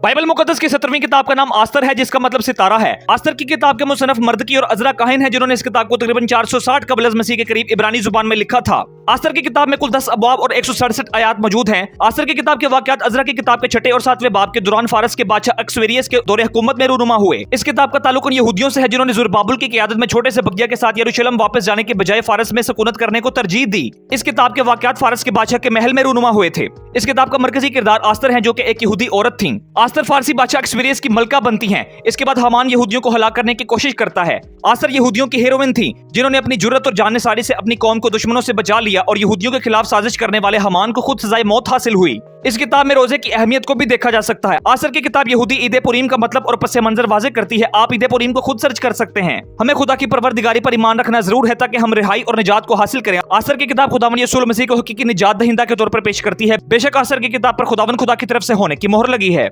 Bible मुकद्दस की 17वीं किताब का नाम आस्तर है, जिसका मतलब सितारा है। आस्तर की किताब के मुसन्नफ मर्दकी और अजरा काहिन है, जिन्होंने इस किताब को तकरीबन 460 कबल अज़ मसीह के करीब इब्रानी जुबान में लिखा था। आस्तर की किताब में कुल 10 अबवाब और 167 आयात मौजूद हैं। आस्तर की किताब के वाक़यात अजरा की किताब के 6 और 7वें बाब के दौरान फारस के बादशाह अक्सवेरियस के दौरे हुकूमत में रूनुमा हुए। इस किताब का ताल्लुक उन यहूदियों से है जिन्होंने ज़ुरबाबुल की क़ियादत में छोटे से बगिया के साथ यरूशलेम वापस जाने के बजाय फारस में सकूनत करने को तरजीह दी। इस किताब के वाक़यात फारस के बादशाह के महल में रूनुमा हुए थे। इस किताब का मरकजी किरदार आस्तर है, जो कि एक यहूदी औरत थी। आस्तर फारसी बादशाह अक्सवेरियस की मलका बनती हैं। इसके बाद हामान यहूदियों को हलाक करने की कोशिश करता है। आस्तर यहूदियों की हीरोइन थी, जिन्होंने अपनी जुर्रत और जानसारी से अपनी कौम को दुश्मनों से बचा लिया और यहूदियों के खिलाफ साजिश करने वाले हामान को खुद सजाए मौत हासिल हुई। इस किताब में रोजे की अहमियत को भी देखा जा सकता है। आस्तर की किताब यहूदी ईद पुरीम का मतलब और पस मंजर वाज़ेह करती है। आप ईद पुरीम को खुद सर्च कर सकते हैं। हमें खुदा की परवरदिगारी पर ईमान रखना जरूर है ताकि हम रिहाई और निजात को हासिल करें। आस्तर की किताब खुदावंद यीशु मसीह को हकीकी निजात दहिंदा के तौर पर पेश करती है। बेशक आस्तर की किताब पर खुदावंद खुदा की तरफ से होने की मोहर लगी है।